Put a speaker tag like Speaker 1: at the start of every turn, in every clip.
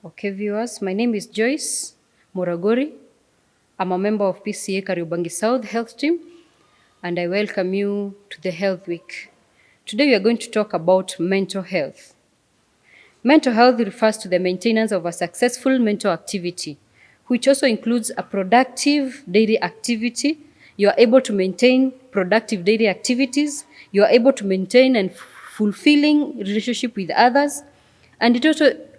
Speaker 1: Okay, viewers, my name is Joyce Muragori. I'm a member of PCA Kariobangi South Health Team, and I welcome you to the Health Week. Today we are going to talk about mental health. Mental health refers to the maintenance of a successful mental activity, which also includes a productive daily activity. You are able to maintain productive daily activities. You are able to maintain and fulfilling relationship with others. And it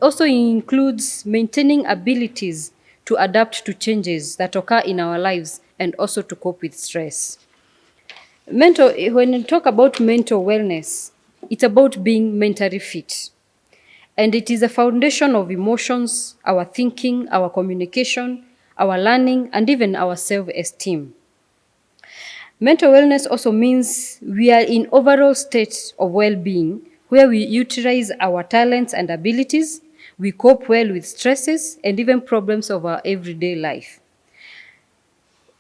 Speaker 1: also includes maintaining abilities to adapt to changes that occur in our lives and also to cope with stress. When you talk about mental wellness, it's about being mentally fit. And it is a foundation of emotions, our thinking, our communication, our learning, and even our self-esteem. Mental wellness also means we are in overall state of well-being where we utilize our talents and abilities, we cope well with stresses and even problems of our everyday life.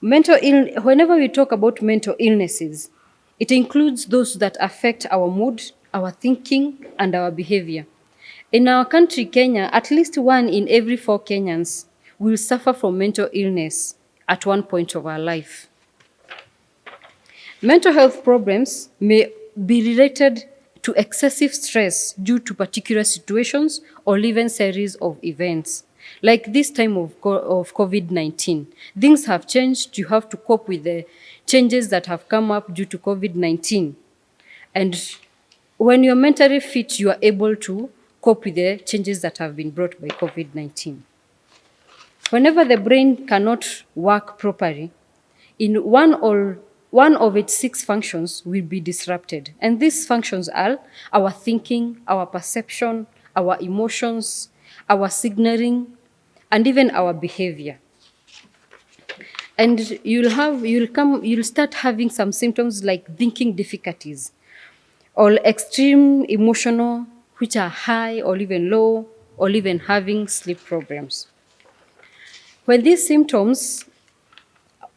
Speaker 1: Whenever we talk about mental illnesses, it includes those that affect our mood, our thinking, and our behavior. In our country, Kenya, at least 1 in every 4 Kenyans will suffer from mental illness at one point of our life. Mental health problems may be related to excessive stress due to particular situations or even series of events. Like this time of COVID-19, things have changed. You have to cope with the changes that have come up due to COVID-19. And when you're mentally fit, you are able to cope with the changes that have been brought by COVID-19. Whenever the brain cannot work properly, in one of its 6 functions will be disrupted. And these functions are our thinking, our perception, our emotions, our signaling, and even our behavior. And you'll start having some symptoms like thinking difficulties, or extreme emotional, which are high or even low, or even having sleep problems. When these symptoms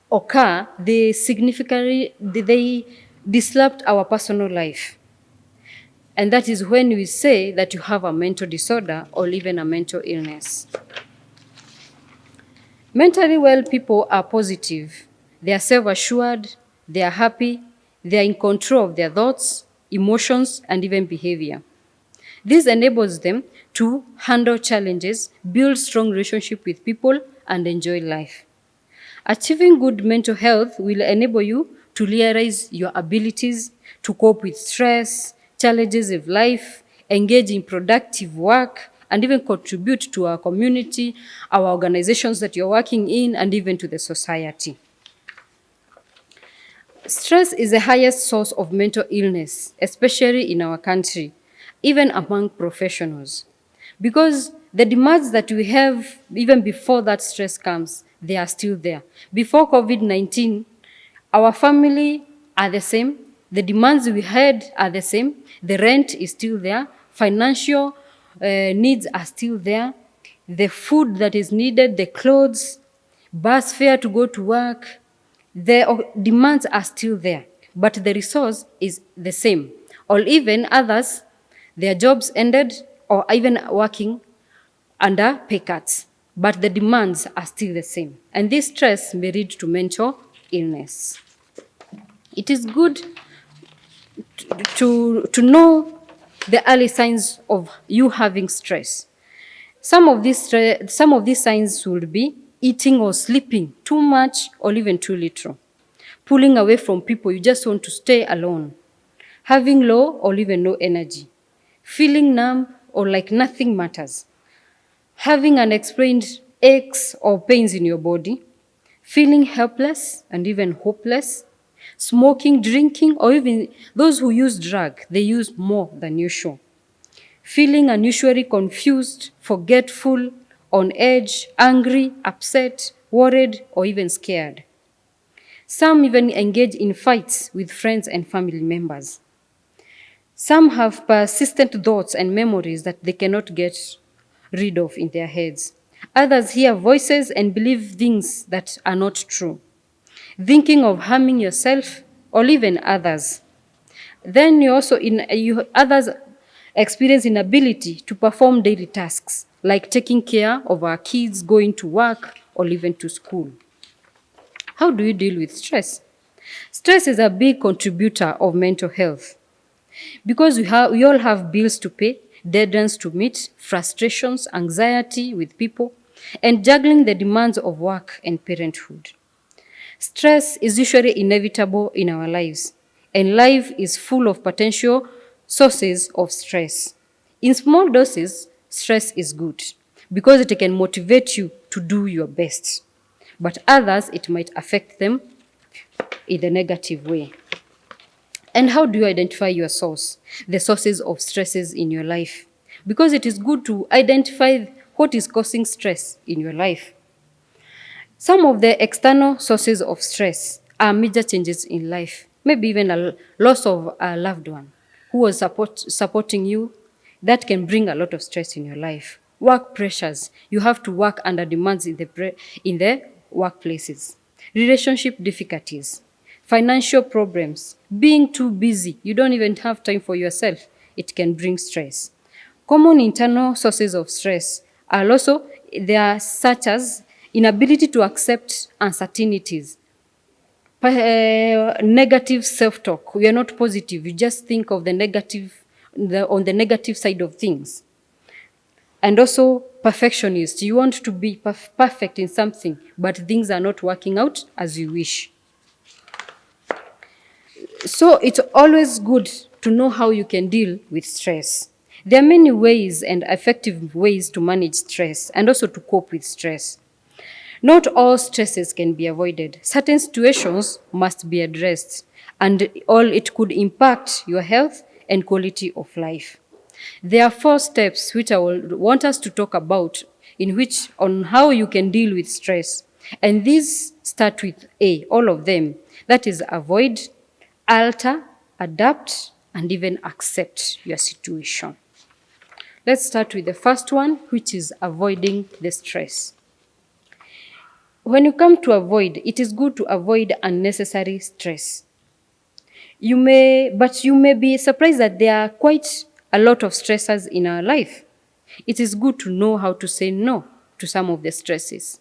Speaker 1: occur, they disrupt our personal life. And that is when we say that you have a mental disorder or even a mental illness. Mentally well people are positive. They are self-assured, they are happy, they are in control of their thoughts, emotions, and even behavior. This enables them to handle challenges, build strong relationships with people, and enjoy life. Achieving good mental health will enable you to realize your abilities to cope with stress, challenges of life, engage in productive work, and even contribute to our community, our organizations that you're working in, and even to the society. Stress is the highest source of mental illness, especially in our country, even among professionals. Because the demands that we have, even before that stress comes, they are still there. Before COVID-19, our family are the same, the demands we had are the same, the rent is still there, financial needs are still there, the food that is needed, the clothes, bus fare to go to work, the demands are still there, but the resource is the same. Or even others, their jobs ended or even working under pay cuts, but the demands are still the same. And this stress may lead to mental illness. It is good to know the early signs of you having stress. Some of these signs would be eating or sleeping too much or even too little, pulling away from people, you just want to stay alone, having low or even no energy, feeling numb or like nothing matters, having unexplained aches or pains in your body, feeling helpless and even hopeless, smoking, drinking, or even those who use drug, they use more than usual, feeling unusually confused, forgetful, on edge, angry, upset, worried, or even scared. Some even engage in fights with friends and family members. Some have persistent thoughts and memories that they cannot get rid of in their heads. Others hear voices and believe things that are not true, thinking of harming yourself or even others. Then others experience inability to perform daily tasks like taking care of our kids, going to work, or even to school. How do you deal with stress? Stress is a big contributor of mental health because we all have bills to pay, deadlines to meet, frustrations, anxiety with people, and juggling the demands of work and parenthood. Stress is usually inevitable in our lives, and life is full of potential sources of stress. In small doses, stress is good because it can motivate you to do your best, but others, it might affect them in a negative way. And how do you identify your source, the sources of stresses in your life? Because it is good to identify what is causing stress in your life. Some of the external sources of stress are major changes in life, maybe even a loss of a loved one who was supporting you. That can bring a lot of stress in your life. Work pressures. You have to work under demands in the workplaces. Relationship difficulties. Financial problems. Being too busy. You don't even have time for yourself. It can bring stress. Common internal sources of stress are also there, such as inability to accept uncertainties, negative self-talk. We are not positive. You just think of the negative, on the negative side of things. And also perfectionist. You want to be perfect in something, but things are not working out as you wish. So it's always good to know how you can deal with stress. There are many ways and effective ways to manage stress and also to cope with stress. Not all stresses can be avoided. Certain situations must be addressed, and it could impact your health and quality of life. There are 4 steps which I will want us to talk about on how you can deal with stress. And these start with A, all of them. That is avoid, alter, adapt, and even accept your situation. Let's start with the first one, which is avoiding the stress. When you come to avoid, it is good to avoid unnecessary stress. You may be surprised that there are quite a lot of stressors in our life. It is good to know how to say no to some of the stresses.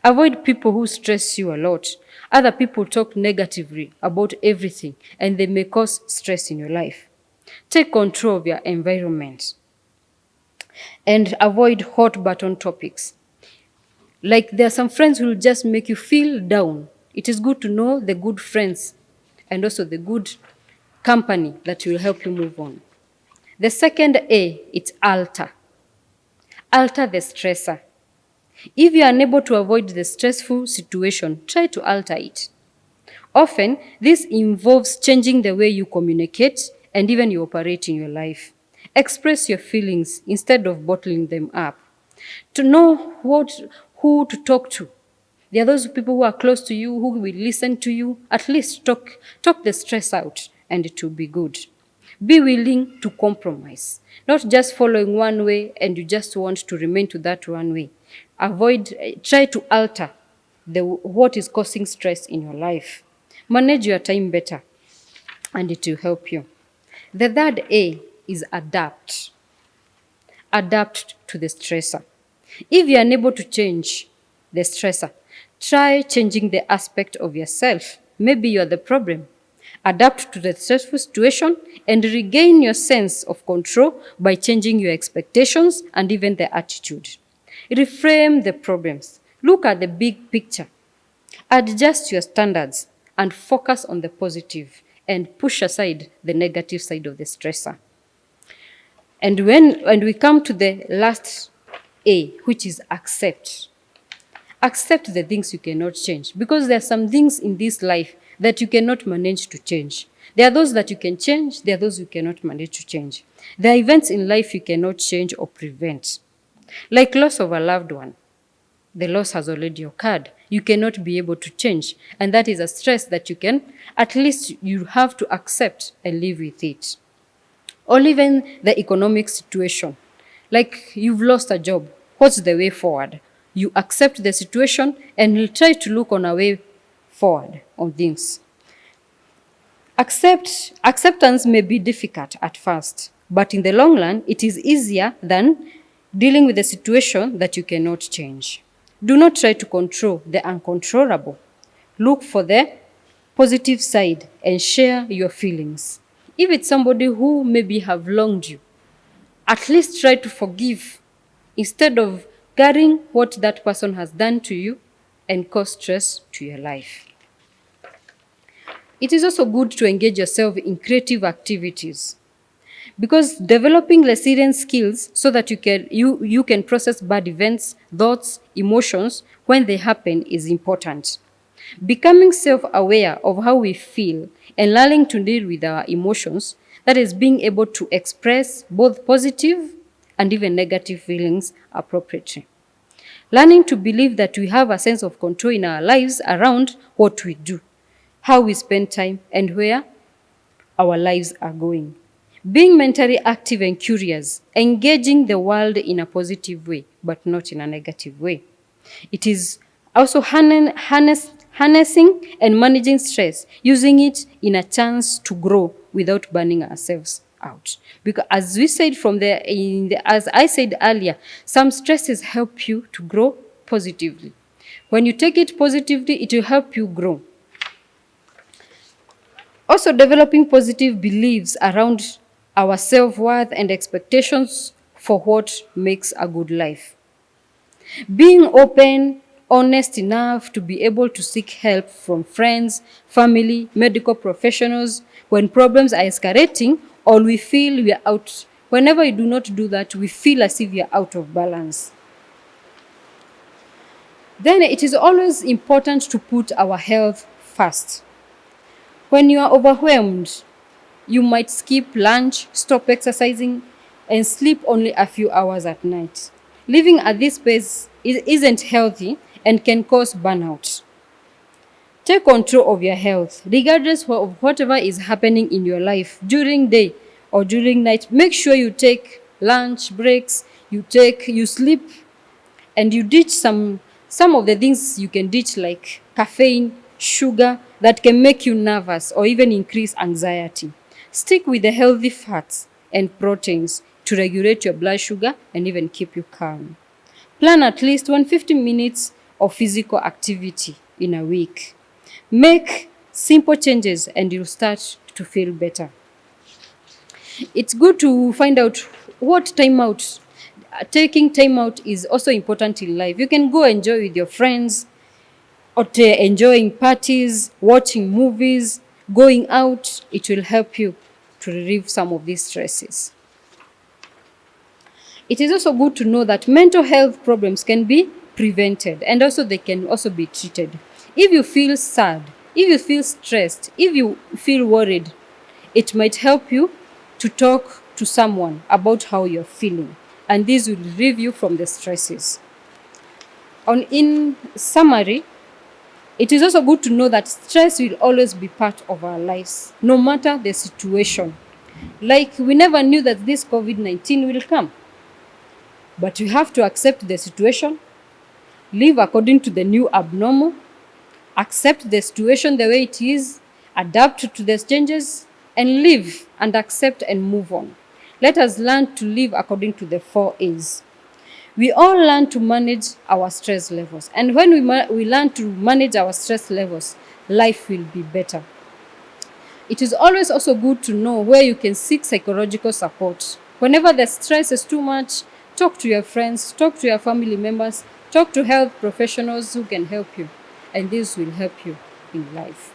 Speaker 1: Avoid people who stress you a lot. Other people talk negatively about everything, and they may cause stress in your life. Take control of your environment and avoid hot button topics. Like there are some friends who will just make you feel down. It is good to know the good friends and also the good company that will help you move on. The second A, it's alter. Alter the stressor. If you are unable to avoid the stressful situation, try to alter it. Often, this involves changing the way you communicate and even you operate in your life. Express your feelings instead of bottling them up. To know who to talk to. There are those people who are close to you, who will listen to you. At least talk the stress out, and it will be good. Be willing to compromise, not just following one way and you just want to remain to that one way. Try to alter what is causing stress in your life. Manage your time better, and it will help you. The third A is adapt. Adapt to the stressor. If you are unable to change the stressor, try changing the aspect of yourself. Maybe you are the problem. Adapt to the stressful situation and regain your sense of control by changing your expectations and even the attitude. Reframe the problems. Look at the big picture. Adjust your standards and focus on the positive and push aside the negative side of the stressor. And when we come to the last A, which is accept. Accept the things you cannot change, because there are some things in this life that you cannot manage to change. There are those that you can change, there are those you cannot manage to change. There are events in life you cannot change or prevent. Like loss of a loved one. The loss has already occurred. You cannot be able to change. And that is a stress that at least you have to accept and live with it. Or even the economic situation. Like you've lost a job. What's the way forward? You accept the situation and you try to look on a way forward on things. Acceptance may be difficult at first, But in the long run, it is easier than dealing with a situation that you cannot change. Do not try to control the uncontrollable. Look for the positive side and share your feelings. If it's somebody who maybe have wronged you, at least try to forgive instead of carrying what that person has done to you and cause stress to your life. It is also good to engage yourself in creative activities, because developing resilience skills so that you can process bad events, thoughts, emotions when they happen is important. Becoming self-aware of how we feel and learning to deal with our emotions, that is being able to express both positive and even negative feelings appropriately. Learning to believe that we have a sense of control in our lives around what we do, how we spend time, and where our lives are going. Being mentally active and curious, engaging the world in a positive way, but not in a negative way. It is also harnessing and managing stress, using it in a chance to grow without burning ourselves out. Because as we said as I said earlier, some stresses help you to grow positively. When you take it positively, it will help you grow. Also, developing positive beliefs around our self-worth and expectations for what makes a good life. Being open, honest enough to be able to seek help from friends, family, medical professionals when problems are escalating or we feel we are out. Whenever you do not do that, we feel as if we are out of balance. Then it is always important to put our health first. When you are overwhelmed, you might skip lunch, stop exercising, and sleep only a few hours at night. Living at this pace isn't healthy and can cause burnout. Take control of your health, regardless of whatever is happening in your life during day or during night. Make sure you take lunch breaks, you sleep, and you ditch some of the things you can ditch, like caffeine, sugar, that can make you nervous or even increase anxiety. Stick with the healthy fats and proteins to regulate your blood sugar and even keep you calm. Plan at least 150 minutes of physical activity in a week. Make simple changes and you'll start to feel better. It's good to find out what time out. Taking time out is also important in life. You can go enjoy with your friends, or enjoying parties, watching movies, going out. It will help you to relieve some of these stresses. It is also good to know that mental health problems can be prevented and also they can also be treated. If you feel sad, if you feel stressed, if you feel worried, it might help you to talk to someone about how you're feeling, and this will relieve you from the stresses. In summary, it is also good to know that stress will always be part of our lives, no matter the situation. Like, we never knew that this COVID-19 will come. But we have to accept the situation, live according to the new abnormal, accept the situation the way it is, adapt to the changes, and live and accept and move on. Let us learn to live according to the 4 A's. We all learn to manage our stress levels. And when we learn to manage our stress levels, life will be better. It is always also good to know where you can seek psychological support. Whenever the stress is too much, talk to your friends, talk to your family members, talk to health professionals who can help you. And this will help you in life.